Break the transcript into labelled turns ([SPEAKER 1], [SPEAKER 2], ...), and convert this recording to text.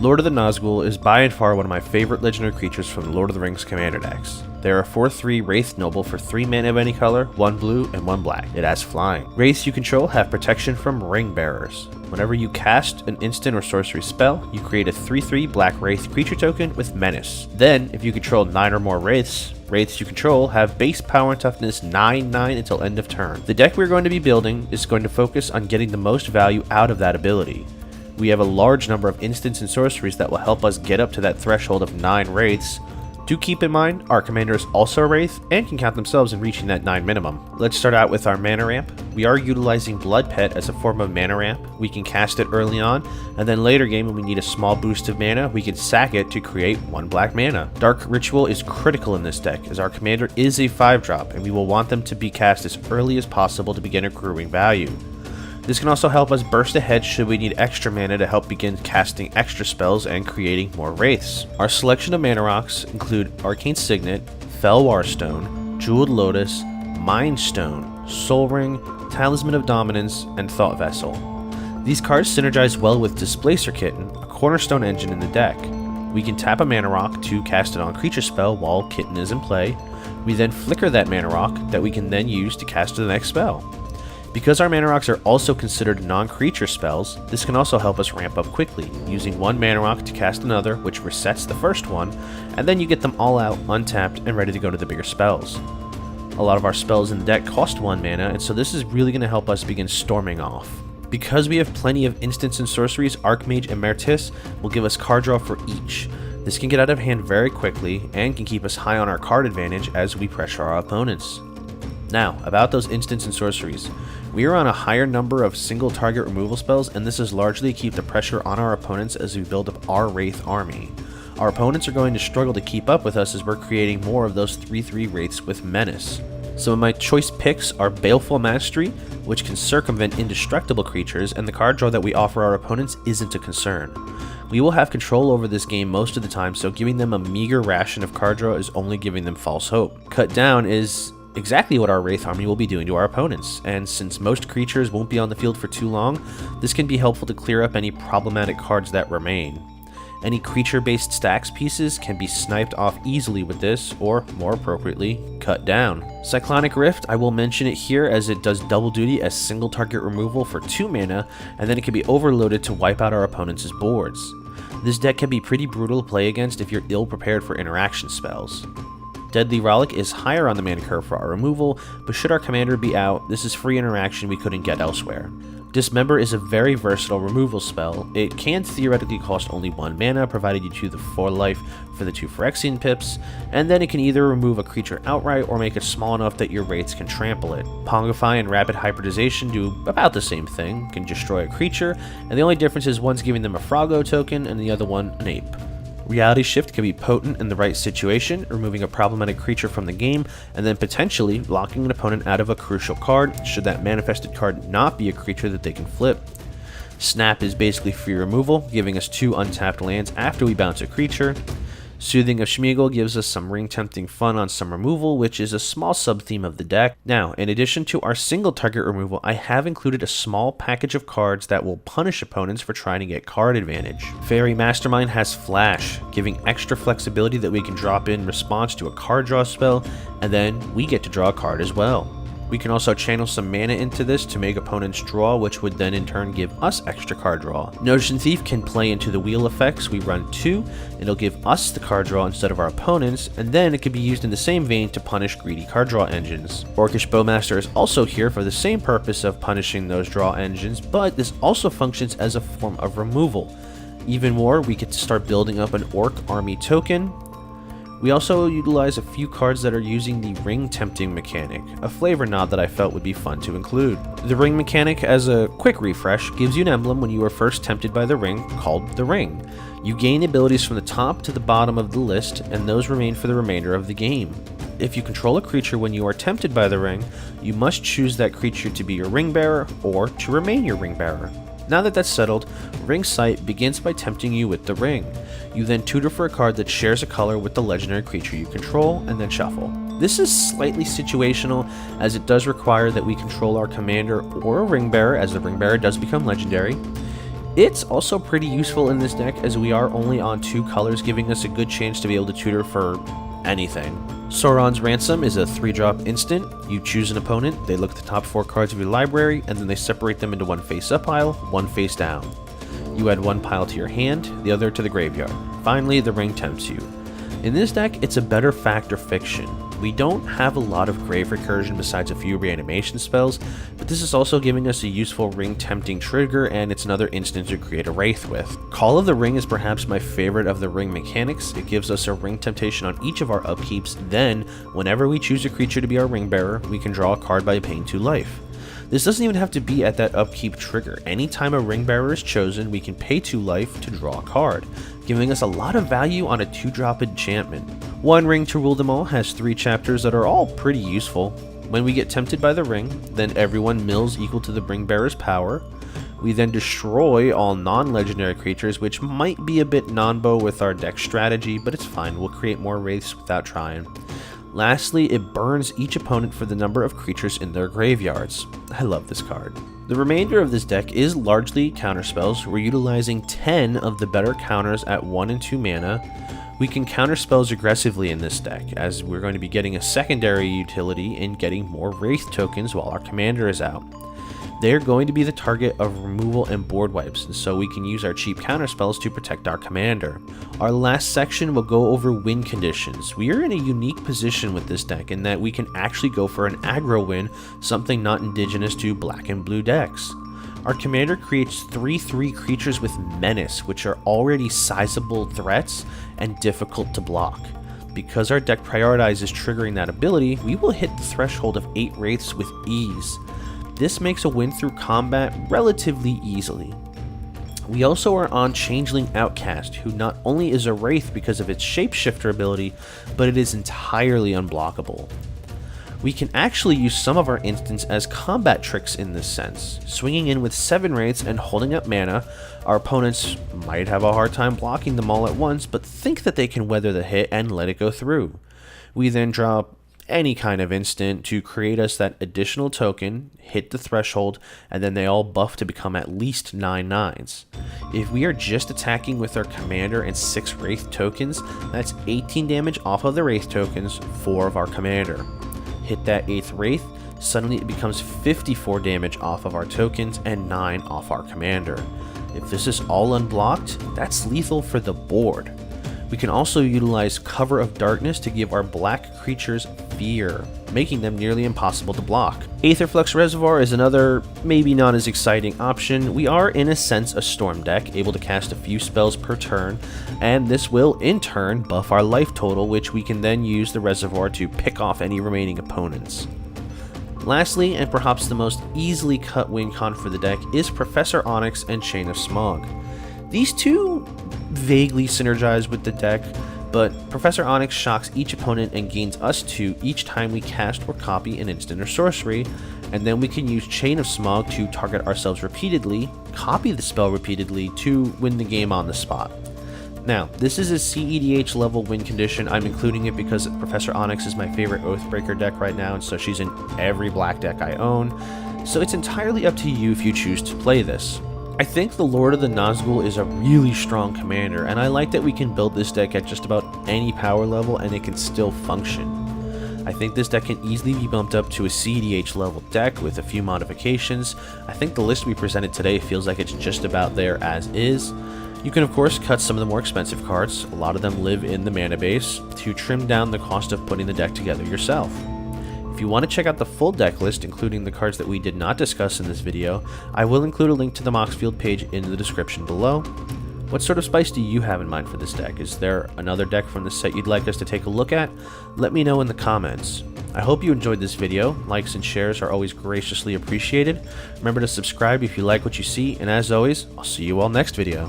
[SPEAKER 1] Lord of the Nazgûl is by and far one of my favorite legendary creatures from the Lord of the Rings commander decks. They are a 4/3 Wraith Noble for 3 mana of any color, 1 blue, and 1 black. It has flying. Wraiths you control have protection from Ring Bearers. Whenever you cast an instant or sorcery spell, you create a 3/3 black Wraith creature token with Menace. Then, if you control 9 or more Wraiths you control have base power and toughness 9/9 until end of turn. The deck we're going to be building is going to focus on getting the most value out of that ability. We have a large number of instants and sorceries that will help us get up to that threshold of 9 Wraiths. Do keep in mind, our commander is also a Wraith and can count themselves in reaching that 9 minimum. Let's start out with our mana ramp. We are utilizing Blood Pet as a form of mana ramp. We can cast it early on, and then later game when we need a small boost of mana, we can sack it to create 1 black mana. Dark Ritual is critical in this deck, as our commander is a 5-drop, and we will want them to be cast as early as possible to begin accruing value. This can also help us burst ahead should we need extra mana to help begin casting extra spells and creating more Wraiths. Our selection of mana rocks include Arcane Signet, Felwar Stone, Jeweled Lotus, Mind Stone, Soul Ring, Talisman of Dominance, and Thought Vessel. These cards synergize well with Displacer Kitten, a cornerstone engine in the deck. We can tap a mana rock to cast an on-creature spell while Kitten is in play. We then flicker that mana rock that we can then use to cast the next spell. Because our mana rocks are also considered non-creature spells, this can also help us ramp up quickly, using 1 mana rock to cast another, which resets the first one, and then you get them all out, untapped, and ready to go to the bigger spells. A lot of our spells in the deck cost 1 mana, and so this is really going to help us begin storming off. Because we have plenty of instants and sorceries, Archmage and Mertis will give us card draw for each. This can get out of hand very quickly, and can keep us high on our card advantage as we pressure our opponents. Now, about those instants and sorceries. We are on a higher number of single target removal spells, and this is largely to keep the pressure on our opponents as we build up our Wraith army. Our opponents are going to struggle to keep up with us as we're creating more of those 3/3 Wraiths with Menace. Some of my choice picks are Baleful Mastery, which can circumvent indestructible creatures, and the card draw that we offer our opponents isn't a concern. We will have control over this game most of the time, so giving them a meager ration of card draw is only giving them false hope. Cut Down is exactly what our Wraith army will be doing to our opponents, and since most creatures won't be on the field for too long, this can be helpful to clear up any problematic cards that remain. Any creature-based stacks pieces can be sniped off easily with this, or more appropriately, cut down. Cyclonic Rift, I will mention it here as it does double duty as single target removal for 2 mana, and then it can be overloaded to wipe out our opponents' boards. This deck can be pretty brutal to play against if you're ill prepared for interaction spells. Deadly Rollick is higher on the mana curve for our removal, but should our commander be out, this is free interaction we couldn't get elsewhere. Dismember is a very versatile removal spell. It can theoretically cost only 1 mana, provided you choose the 4 life for the 2 Phyrexian pips, and then it can either remove a creature outright or make it small enough that your Wraiths can trample it. Pongify and Rapid Hybridization do about the same thing, can destroy a creature, and the only difference is one's giving them a Froggo token and the other one an ape. Reality Shift can be potent in the right situation, removing a problematic creature from the game, and then potentially locking an opponent out of a crucial card, should that manifested card not be a creature that they can flip. Snap is basically free removal, giving us 2 untapped lands after we bounce a creature. Soothing of Schmeagol gives us some ring-tempting fun on some removal, which is a small sub-theme of the deck. Now, in addition to our single target removal, I have included a small package of cards that will punish opponents for trying to get card advantage. Fairy Mastermind has Flash, giving extra flexibility that we can drop in response to a card draw spell, and then we get to draw a card as well. We can also channel some mana into this to make opponents draw, which would then in turn give us extra card draw. Notion Thief can play into the wheel effects. We run 2, it'll give us the card draw instead of our opponents, and then it can be used in the same vein to punish greedy card draw engines. Orcish Bowmaster is also here for the same purpose of punishing those draw engines, but this also functions as a form of removal. Even more, we get to start building up an Orc army token. We also utilize a few cards that are using the ring tempting mechanic, a flavor nod that I felt would be fun to include. The ring mechanic, as a quick refresh, gives you an emblem when you are first tempted by the ring, called the ring. You gain abilities from the top to the bottom of the list, and those remain for the remainder of the game. If you control a creature when you are tempted by the ring, you must choose that creature to be your ring bearer, or to remain your ring bearer. Now that that's settled, Ring Sight begins by tempting you with the ring. You then tutor for a card that shares a color with the legendary creature you control, and then shuffle. This is slightly situational, as it does require that we control our commander or a ring bearer, as the ring bearer does become legendary. It's also pretty useful in this deck as we are only on 2 colors, giving us a good chance to be able to tutor for anything. Sauron's Ransom is a 3-drop instant. You choose an opponent, they look at the top 4 cards of your library, and then they separate them into 1 face-up pile, 1 face-down. You add 1 pile to your hand, the other to the graveyard. Finally, the ring tempts you. In this deck, it's a better fact or fiction. We don't have a lot of grave recursion besides a few reanimation spells, but this is also giving us a useful ring tempting trigger, and it's another instant to create a wraith with. Call of the Ring is perhaps my favorite of the ring mechanics. It gives us a ring temptation on each of our upkeeps, then whenever we choose a creature to be our ring bearer, we can draw a card by paying 2 life. This doesn't even have to be at that upkeep trigger. Anytime a ring bearer is chosen, we can pay 2 life to draw a card, giving us a lot of value on a 2-drop enchantment. One Ring to Rule Them All has 3 chapters that are all pretty useful. When we get tempted by the ring, then everyone mills equal to the ring bearer's power. We then destroy all non-legendary creatures, which might be a bit non-bow with our deck strategy, but it's fine, we'll create more wraiths without trying. Lastly, it burns each opponent for the number of creatures in their graveyards. I love this card. The remainder of this deck is largely counterspells. We're utilizing 10 of the better counters at 1 and 2 mana. We can counter spells aggressively in this deck, as we're going to be getting a secondary utility in getting more wraith tokens while our commander is out. They're going to be the target of removal and board wipes, and so we can use our cheap counter spells to protect our commander. Our last section will go over win conditions. We are in a unique position with this deck in that we can actually go for an aggro win, something not indigenous to black and blue decks. Our commander creates 3/3 creatures with menace, which are already sizable threats and difficult to block. Because our deck prioritizes triggering that ability, we will hit the threshold of 8 wraiths with ease. This makes a win through combat relatively easily. We also are on Changeling Outcast, who not only is a wraith because of its shapeshifter ability, but it is entirely unblockable. We can actually use some of our instants as combat tricks in this sense. Swinging in with 7 wraiths and holding up mana, our opponents might have a hard time blocking them all at once, but think that they can weather the hit and let it go through. We then drop any kind of instant to create us that additional token, hit the threshold, and then they all buff to become at least 9/9s. If we are just attacking with our commander and 6 wraith tokens, that's 18 damage off of the wraith tokens, 4 of our commander. Hit that 8th wraith, suddenly it becomes 54 damage off of our tokens and 9 off our commander. If this is all unblocked, that's lethal for the board. We can also utilize Cover of Darkness to give our black creatures fear, making them nearly impossible to block. Aetherflux Reservoir is another, maybe not as exciting option. We are in a sense a storm deck, able to cast a few spells per turn, and this will in turn buff our life total, which we can then use the reservoir to pick off any remaining opponents. Lastly, and perhaps the most easily cut win con for the deck, is Professor Onyx and Chain of Smog. These two vaguely synergize with the deck, but Professor Onyx shocks each opponent and gains us 2 each time we cast or copy an instant or sorcery, and then we can use Chain of Smog to target ourselves repeatedly, copy the spell repeatedly to win the game on the spot. Now, this is a CEDH level win condition. I'm including it because Professor Onyx is my favorite Oathbreaker deck right now, and so she's in every black deck I own, so it's entirely up to you if you choose to play this. I think the Lord of the Nazgûl is a really strong commander, and I like that we can build this deck at just about any power level and it can still function. I think this deck can easily be bumped up to a CEDH level deck with a few modifications. I think the list we presented today feels like it's just about there as is. You can of course cut some of the more expensive cards, a lot of them live in the mana base, to trim down the cost of putting the deck together yourself. If you want to check out the full deck list, including the cards that we did not discuss in this video, I will include a link to the Moxfield page in the description below. What sort of spice do you have in mind for this deck? Is there another deck from this set you'd like us to take a look at? Let me know in the comments. I hope you enjoyed this video. Likes and shares are always graciously appreciated. Remember to subscribe if you like what you see, and as always, I'll see you all next video.